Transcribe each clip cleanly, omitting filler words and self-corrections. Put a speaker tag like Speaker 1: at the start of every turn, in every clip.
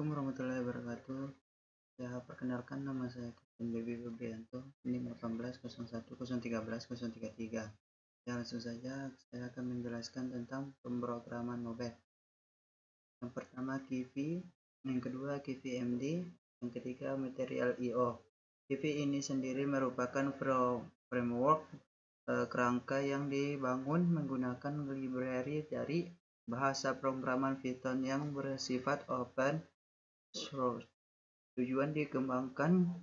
Speaker 1: Assalamualaikum warahmatullahi wabarakatuh. Ya, perkenalkan nama saya Kevin Baby Febrianto, NIM 1801013033. Ya, langsung saja saya akan menjelaskan tentang pemrograman mobile. Yang pertama KV, yang kedua KVMD, yang ketiga Material IO. KV ini sendiri merupakan framework kerangka yang dibangun menggunakan library dari bahasa pemrograman Python yang bersifat open source. Tujuan dikembangkannya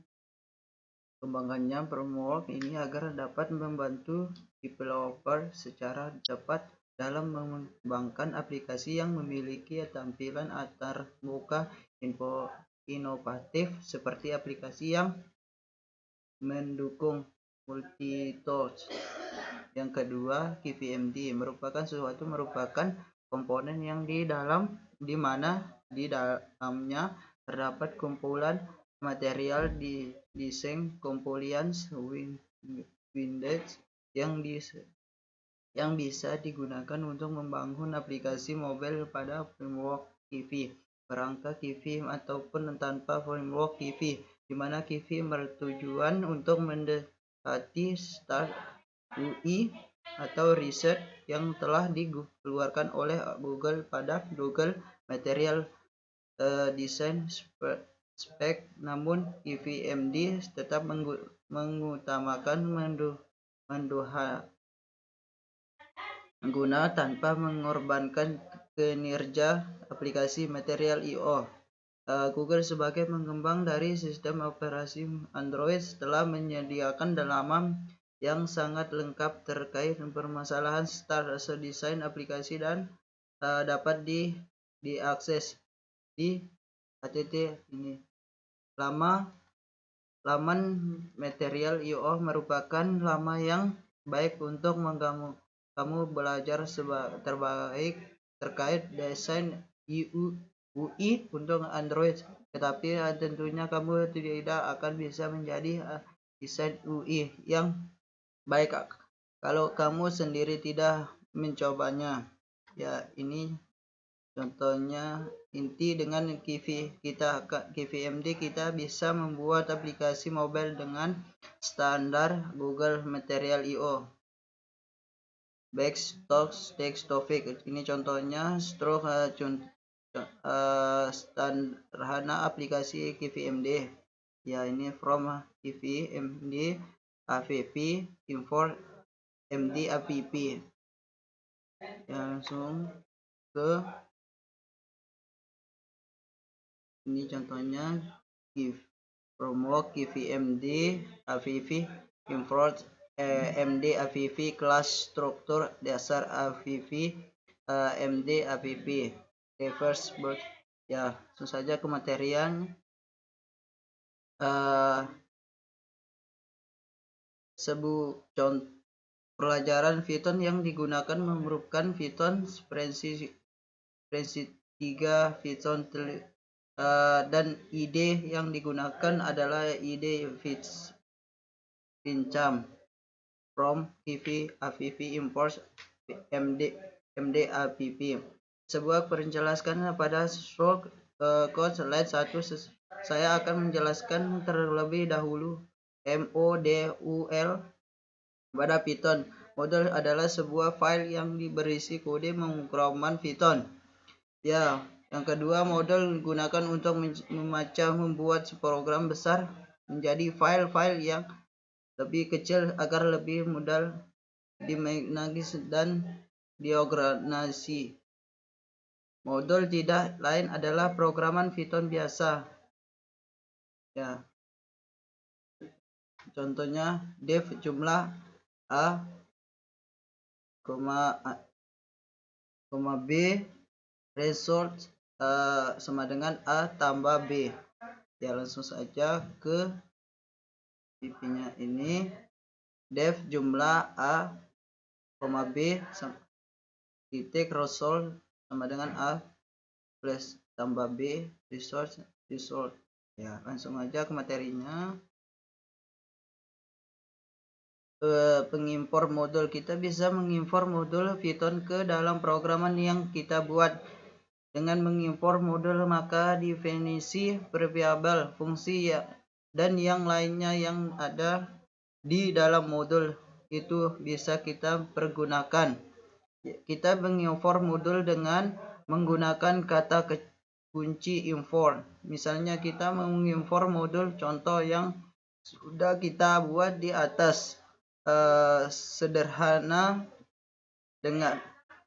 Speaker 1: framework ini agar dapat membantu developer secara cepat dalam mengembangkan aplikasi yang memiliki tampilan antarmuka inovatif seperti aplikasi yang mendukung multitouch. Yang kedua, KVMD merupakan komponen yang di mana di dalamnya terdapat kumpulan material di desain compliance windows yang bisa digunakan untuk membangun aplikasi mobile pada framework KV, kerangka KV ataupun tanpa framework KV, di mana KV bertujuan untuk mendekati Start UI atau riset yang telah dikeluarkan oleh Google pada Google Material Design Spec. Namun KVMD tetap mengutamakan mengguna tanpa mengorbankan kinerja aplikasi Material IO. Google sebagai pengembang dari sistem operasi Android telah menyediakan dalaman yang sangat lengkap terkait permasalahan start desain aplikasi dan dapat diakses di http ini. Laman Material IO merupakan laman yang baik untuk kamu belajar terbaik terkait desain UI untuk Android, tetapi tentunya kamu tidak akan bisa menjadi desain UI yang baik kalau kamu sendiri tidak mencobanya. Ya, ini contohnya inti dengan KVMD kita bisa membuat aplikasi mobile dengan standar Google Material IO. Backstock ini contohnya sederhana aplikasi KVMD. Ya, ini from KVMD app import MD app. Ya, langsung ke ini contohnya framework KVMD app import MD app kelas struktur dasar app MD app reverse bird. Ya, langsung saja ke materian. Contoh pelajaran Python yang digunakan merupakan Python Prince 3 Python dan ide yang digunakan adalah ide Pincham from KV app import MD app. Sebuah penjelasan pada stroke code slide 1. Saya akan menjelaskan terlebih dahulu modul pada Python. Modul adalah sebuah file yang berisi kode pemrograman Python. Ya, yang kedua, modul digunakan untuk membuat program besar menjadi file-file yang lebih kecil agar lebih mudah dimanage dan diorganisasi. Modul tidak lain adalah programan Python biasa. Ya. Contohnya def jumlah A, B result sama dengan A tambah B. Ya, langsung saja ke IP-nya ini. Def jumlah A, B titik result sama dengan A plus tambah B result. Ya, langsung aja ke materinya. Pengimpor modul, kita bisa mengimpor modul Python ke dalam programan yang kita buat Dengan mengimpor modul, maka definisi variabel, fungsi dan yang lainnya yang ada di dalam modul itu bisa kita pergunakan. Kita mengimpor modul dengan menggunakan kata kunci import. Misalnya kita mengimpor modul contoh yang sudah kita buat di atas, sederhana dengan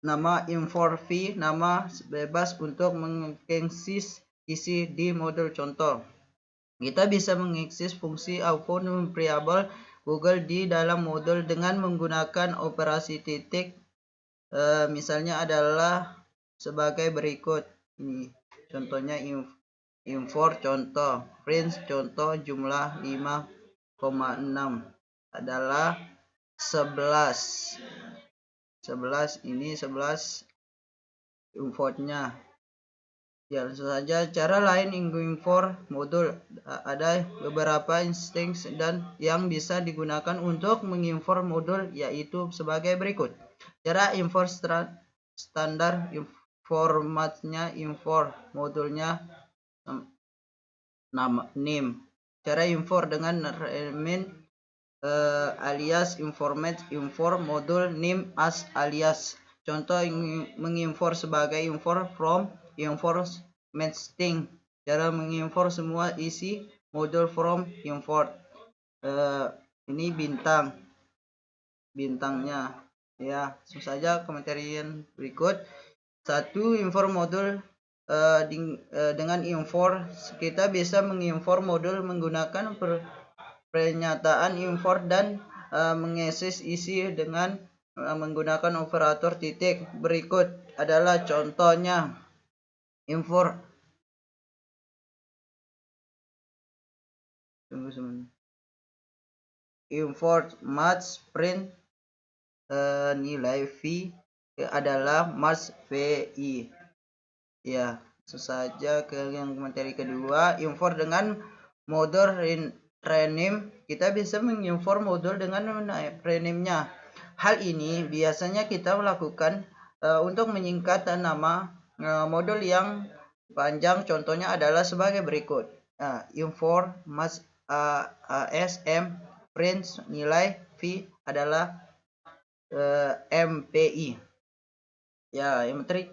Speaker 1: nama import v, nama bebas untuk mengakses isi di modul contoh. Kita bisa mengakses fungsi maupun variabel Google di dalam modul dengan menggunakan operasi titik. Misalnya adalah sebagai berikut. Ini contohnya import contoh, print contoh jumlah 5,6 adalah 11. Ini 11 importnya. Ya, langsung saja. Cara lain import modul, ada beberapa instance dan yang bisa digunakan untuk mengimport modul, yaitu sebagai berikut. Cara import standar, formatnya import modulnya nama name. Cara import dengan rename alias informat import modul name as alias. Contoh mengimport sebagai import from import string. Cara mengimport semua isi modul from import. Ini bintangnya ya. Langsung saja ke materi yang berikut. 1. Import modul. Dengan import kita bisa mengimport modul menggunakan pernyataan import dan mengakses isi dengan menggunakan operator titik. Berikut adalah contohnya. Import match print nilai v adalah match vi. Ya, saja ke yang materi kedua. Import dengan modul rename. Kita bisa mengimport modul dengan rename-nya. Hal ini biasanya kita lakukan untuk menyingkat nama modul yang panjang. Contohnya adalah sebagai berikut. Import match sm print nilai v adalah mpi. Ya, yang materi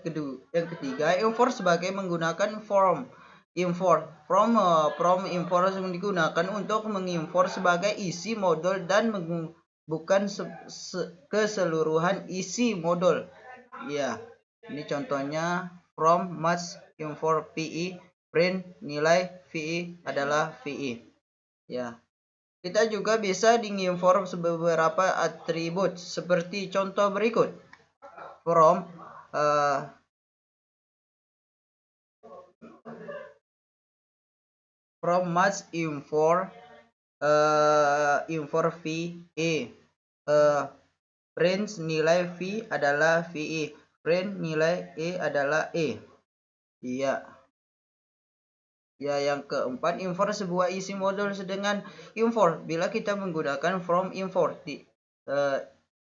Speaker 1: yang ketiga, import sebagai menggunakan from import. From import digunakan untuk mengimport sebagai isi modul dan bukan keseluruhan isi modul. Ya, ini contohnya from match import pi print nilai vi adalah vi. Ya, kita juga bisa mengimport beberapa atribut seperti contoh berikut. From match import vi print nilai v adalah vi, print nilai e adalah e. Iya. Ya, yang keempat, import sebuah isi modul dengan import. Bila kita menggunakan from import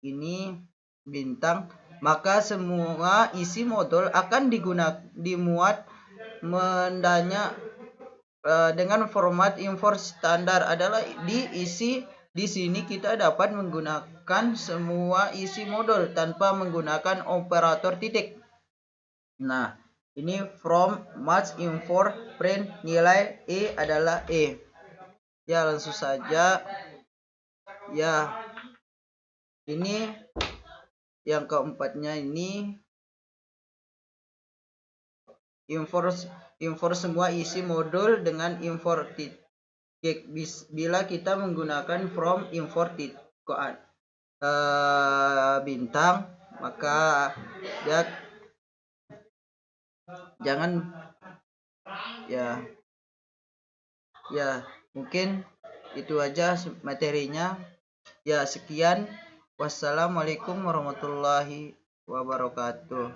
Speaker 1: ini bintang, maka semua isi modul akan dimuat mendanya dengan format import standar adalah diisi. Di sini kita dapat menggunakan semua isi modul tanpa menggunakan operator titik. Nah, ini from match import print nilai e adalah e. Ya, langsung saja. Ya, ini yang keempatnya, ini import semua isi modul dengan import titik. Bila kita menggunakan from import bintang, maka dia jangan ya mungkin itu aja materinya. Ya, sekian. Wassalamualaikum warahmatullahi wabarakatuh.